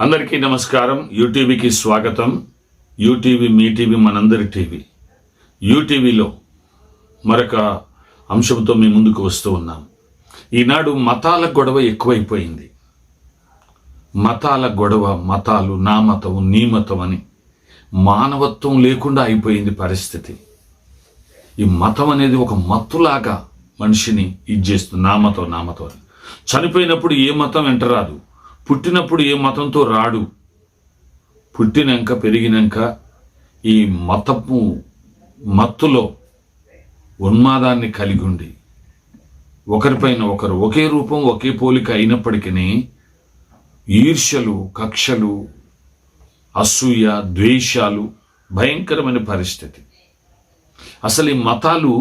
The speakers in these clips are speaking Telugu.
అందరికీ నమస్కారం. యూటీవీకి స్వాగతం. యూటీవీ మీ టీవీ, మనందరి టీవీ. యూటీవీలో మరొక అంశంతో మీ ముందుకు వస్తూ ఉన్నాం. ఈనాడు మతాల గొడవ ఎక్కువైపోయింది. మతాల గొడవ, మతాలు, నా మతం నీ మతం అని మానవత్వం లేకుండా అయిపోయింది పరిస్థితి. ఈ మతం అనేది ఒక మత్తులాగా మనిషిని ఇచ్చేస్తుంది. నా మతం అని. చనిపోయినప్పుడు ఏ మతం వెంట రాదు, పుట్టినప్పుడు ఏ మతంతో రాడు. పుట్టినాక పెరిగినాక ఈ మత్తులో ఉన్మాదాన్ని కలిగి ఉండి ఒకరిపైన ఒకరు ఒకే రూపం ఒకే పోలిక అయినప్పటికీ ఈర్ష్యలు, కక్షలు, అసూయ, ద్వేషాలు, భయంకరమైన పరిస్థితి. అసలు ఈ మతాలు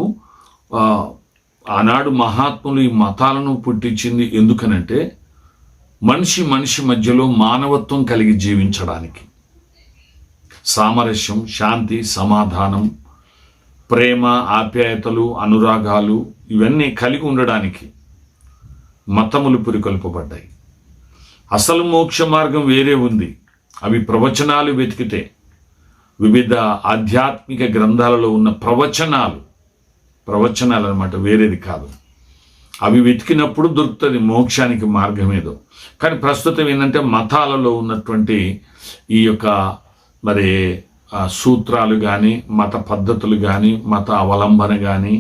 ఆనాడు మహాత్ములు ఈ మతాలను పుట్టించింది ఎందుకనంటే మనిషి మధ్యలో మానవత్వం కలిగి జీవించడానికి, సామరస్యం, శాంతి, సమాధానం, ప్రేమ, ఆప్యాయతలు, అనురాగాలు ఇవన్నీ కలిగి ఉండడానికి మతములు పురికొల్పబడ్డాయి. అసలు మోక్ష మార్గం వేరే ఉంది. అవి ప్రవచనాలు వెతికితే వివిధ ఆధ్యాత్మిక గ్రంథాలలో ఉన్న ప్రవచనాలు అన్నమాట, వేరేది కాదు. అవి వెతికినప్పుడు దొరుకుతుంది మోక్షానికి మార్గం ఏదో. కానీ ప్రస్తుతం ఏంటంటే మతాలలో ఉన్నటువంటి ఈ యొక్క మరి సూత్రాలు కానీ, మత పద్ధతులు కానీ, మత అవలంబన కానీ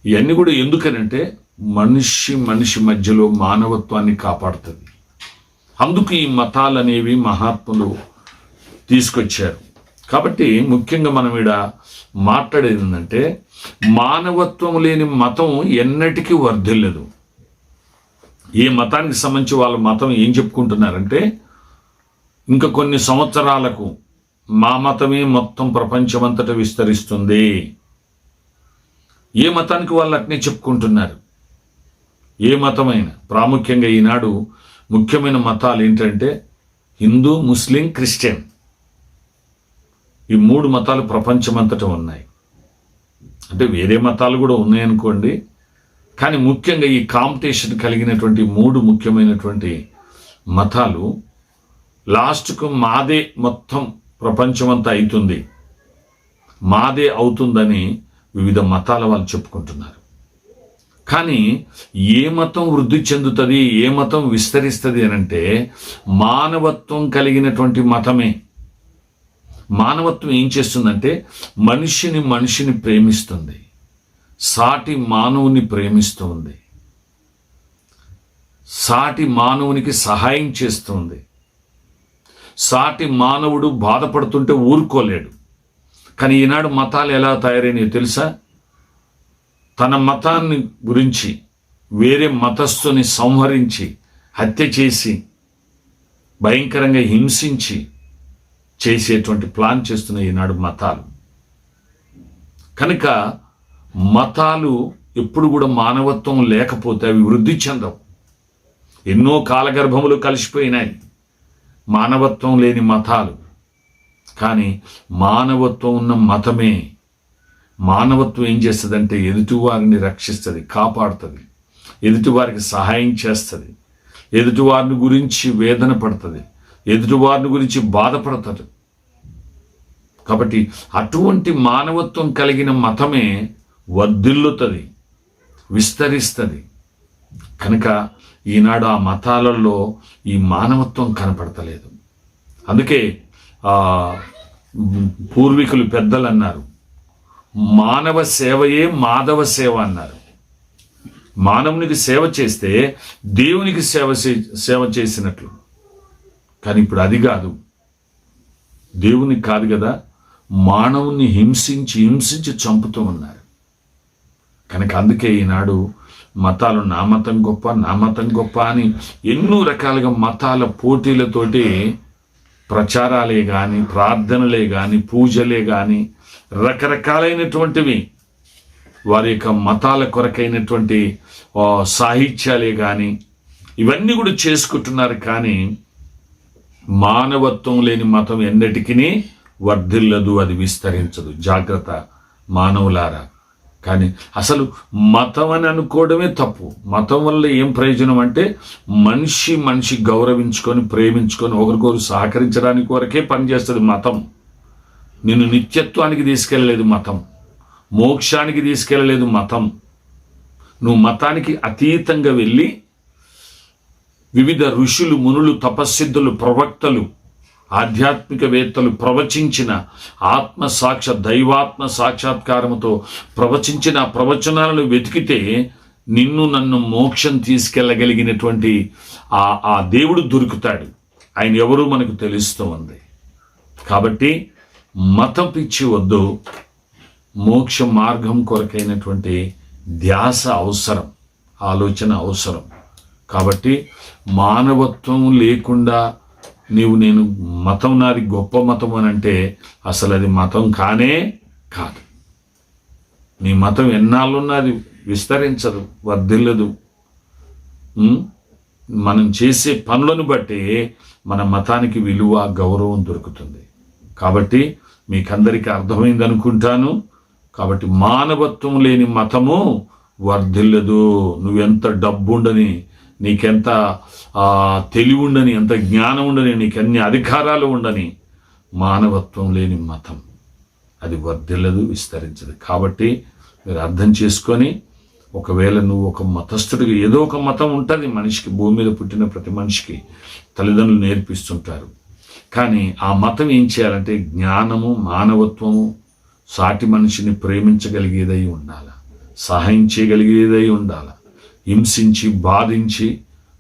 ఇవన్నీ కూడా ఎందుకనంటే మనిషి మధ్యలో మానవత్వాన్ని కాపాడుతుంది. అందుకు ఈ మతాలు అనేవి మహాత్ములు తీసుకొచ్చారు. కాబట్టి ముఖ్యంగా మనం ఇక్కడ మాట్లాడేది ఏంటంటే మానవత్వం లేని మతం ఎన్నటికీ వర్ధిల్లదు. ఏ మతానికి సంబంధించి వాళ్ళ మతం ఏం చెప్పుకుంటున్నారంటే ఇంకా కొన్ని సంవత్సరాలకు మా మతమే మొత్తం ప్రపంచమంతటా విస్తరిస్తుంది. ఏ మతానికి వాళ్ళు అట్నే చెప్పుకుంటున్నారు. ఏ మతమైనా ప్రాముఖ్యంగా ఈనాడు ముఖ్యమైన మతాలు ఏంటంటే హిందూ, ముస్లిం, క్రిస్టియన్. ఈ మూడు మతాలు ప్రపంచమంతటా ఉన్నాయి. అంటే వేరే మతాలు కూడా ఉన్నాయనుకోండి, కానీ ముఖ్యంగా ఈ కాంపిటీషన్ కలిగినటువంటి మూడు ముఖ్యమైనటువంటి మతాలు లాస్ట్కు మాదే మొత్తం ప్రపంచమంతా అవుతుంది, మాదే అవుతుందని వివిధ మతాల వాళ్ళు చెప్పుకుంటున్నారు. కానీ ఏ మతం వృద్ధి చెందుతుంది, ఏ మతం విస్తరిస్తుంది అనంటే మానవత్వం కలిగినటువంటి మతమే. మానవత్వం ఏం చేస్తుందంటే మనిషిని ప్రేమిస్తుంది, సాటి మానవుని ప్రేమిస్తుంది, సాటి మానవునికి సహాయం చేస్తుంది. సాటి మానవుడు బాధపడుతుంటే ఊరుకోలేడు. కానీ ఈనాడు మతాలు ఎలా తయారైనాయో తెలుసా? తన మతాన్ని గురించి వేరే మతస్థుని సంహరించి, హత్య చేసి, భయంకరంగా హింసించి చేసేటువంటి ప్లాన్ చేస్తున్న ఈనాడు మతాలు. కనుక మతాలు ఎప్పుడు కూడా మానవత్వం లేకపోతే అవి వృద్ధి చెందవు. ఎన్నో కాలగర్భములు కలిసిపోయినాయి మానవత్వం లేని మతాలు. కానీ మానవత్వం ఉన్న మతమే, మానవత్వం ఏం చేస్తుందంటే ఎదుటివారిని రక్షిస్తుంది, కాపాడుతుంది, ఎదుటివారికి సహాయం చేస్తుంది, ఎదుటివారిని గురించి వేదన పడుతుంది, ఎదుటివారిని గురించి బాధపడతాడు. కాబట్టి అటువంటి మానవత్వం కలిగిన మతమే వర్ధిల్లుతుంది, విస్తరిస్తుంది. కనుక ఈనాడు ఆ మతాలలో ఈ మానవత్వం కనపడతలేదు. అందుకే పూర్వీకులు పెద్దలు అన్నారు, మానవ సేవయే మాధవ సేవ అన్నారు. మానవునికి సేవ చేస్తే దేవునికి సేవ చేసినట్లు. కానీ ఇప్పుడు అది కాదు, దేవునికి కాదు కదా, మానవుని హింసించి చంపుతూ ఉన్నారు. కనుక అందుకే ఈనాడు మతాలు నా మతం గొప్ప అని ఎన్నో రకాలుగా మతాల పోటీలతోటి ప్రచారాలే కానీ, ప్రార్థనలే కానీ, పూజలే కానీ, రకరకాలైనటువంటివి వారి యొక్క మతాల కొరకైనటువంటి సాహిత్యాలే కానీ ఇవన్నీ కూడా చేసుకుంటున్నారు. కానీ మానవత్వం లేని మతం ఎన్నటికీ వర్ధిల్లదు, అది విస్తరించదు. జాగ్రత్త మానవులారా. కానీ అసలు మతం అని అనుకోవడమే తప్పు. మతం వల్ల ఏం ప్రయోజనం అంటే మనిషి గౌరవించుకొని ప్రేమించుకొని ఒకరికొకరు సహకరించడానికి వరకే పనిచేస్తుంది మతం. నిన్ను నిత్యత్వానికి తీసుకెళ్ళలేదు మతం, మోక్షానికి తీసుకెళ్ళలేదు మతం. నువ్వు మతానికి అతీతంగా వెళ్ళి వివిధ ఋషులు, మునులు, తపస్సిద్ధులు, ప్రవక్తలు, ఆధ్యాత్మికవేత్తలు ప్రవచించిన దైవాత్మ సాక్షాత్కారముతో ప్రవచించిన ప్రవచనాలను వెతికితే నిన్ను నన్ను మోక్షం తీసుకెళ్ళగలిగినటువంటి ఆ దేవుడు దొరుకుతాడు. ఆయన ఎవరో మనకు తెలుస్తూ ఉంది. కాబట్టి మతం పిచ్చి వద్దు. మోక్ష మార్గం కొరకైనటువంటి ధ్యాస అవసరం, ఆలోచన అవసరం. కాబట్టి మానవత్వం లేకుండా నేను మతం నాది గొప్ప మతం అని అంటే అసలు అది మతం కానే కాదు. నీ మతం ఎన్నాళ్ళున్నది విస్తరించదు, వర్ధిల్లదు. మనం చేసే పనులను బట్టి మన మతానికి విలువ, గౌరవం దొరుకుతుంది. కాబట్టి మీకందరికీ అర్థమైంది అనుకుంటాను. కాబట్టి మానవత్వం లేని మతము వర్ధిల్లదు. నువ్వెంత డబ్బు ఉండని, నీకెంత తెలివి ఉండని, ఎంత జ్ఞానం ఉండని, నీకెన్ని అధికారాలు ఉండని, మానవత్వం లేని మతం అది వర్ధిల్లదు, విస్తరించదు. కాబట్టి మీరు అర్థం చేసుకొని, ఒకవేళ నువ్వు ఒక మతస్థుడికి, ఏదో ఒక మతం ఉంటుంది మనిషికి, భూమి మీద పుట్టిన ప్రతి మనిషికి తల్లిదండ్రులు నేర్పిస్తుంటారు. కానీ ఆ మతం ఏం చేయాలంటే జ్ఞానము, మానవత్వము, సాటి మనిషిని ప్రేమించగలిగేదై ఉండాలి, సహాయం చేయగలిగేదై ఉండాలి. హింసించి, బాధించి,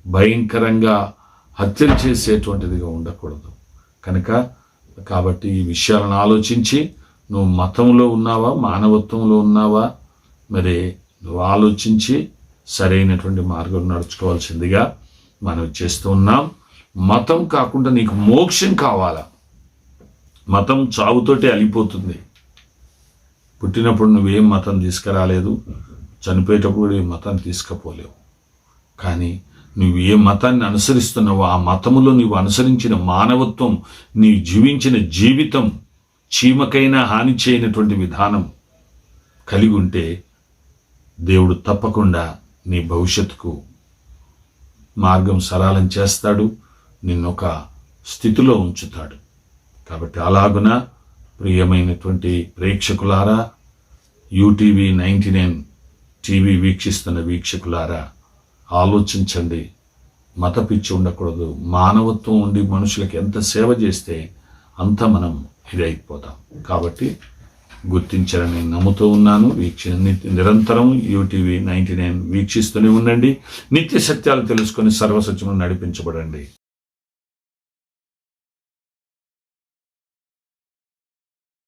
భయంకరంగా హత్యలు చేసేటువంటిదిగా ఉండకూడదు. కాబట్టి ఈ విషయాలను ఆలోచించి నువ్వు మతంలో ఉన్నావా, మానవత్వంలో ఉన్నావా, మరి నువ్వు ఆలోచించి సరైనటువంటి మార్గం నడుచుకోవాల్సిందిగా మనం చేస్తూ ఉన్నాం. మతం కాకుండా నీకు మోక్షం కావాలా? మతం చావుతోటే అలిపోతుంది. పుట్టినప్పుడు నువ్వేం మతం తీసుకురాలేదు, చనిపోయేటప్పుడు ఏ మతం తీసుకుపోలేవు. కానీ నువ్వు ఏ మతాన్ని అనుసరిస్తున్నావో ఆ మతములో నీవు అనుసరించిన మానవత్వం, నీవు జీవించిన జీవితం చీమకైనా హాని చేయనటువంటి విధానం కలిగి ఉంటే దేవుడు తప్పకుండా నీ భవిష్యత్తుకు మార్గం సరళం చేస్తాడు, నిన్నొక స్థితిలో ఉంచుతాడు. కాబట్టి అలాగున ప్రియమైనటువంటి ప్రేక్షకులారా, యూటీవీ 99 టీవీ వీక్షిస్తున్న వీక్షకులారా, ఆలోచించండి. మత పిచ్చి ఉండకూడదు. మానవత్వం ఉండి మనుషులకు ఎంత సేవ చేస్తే అంత మనం ఇదైపోతాం. కాబట్టి గుర్తించాలని నమ్ముతూ ఉన్నాను. నిరంతరం యూటీవీ 99 వీక్షిస్తూనే ఉండండి. నిత్య సత్యాలు తెలుసుకొని సర్వసత్యము నడిపించబడండి.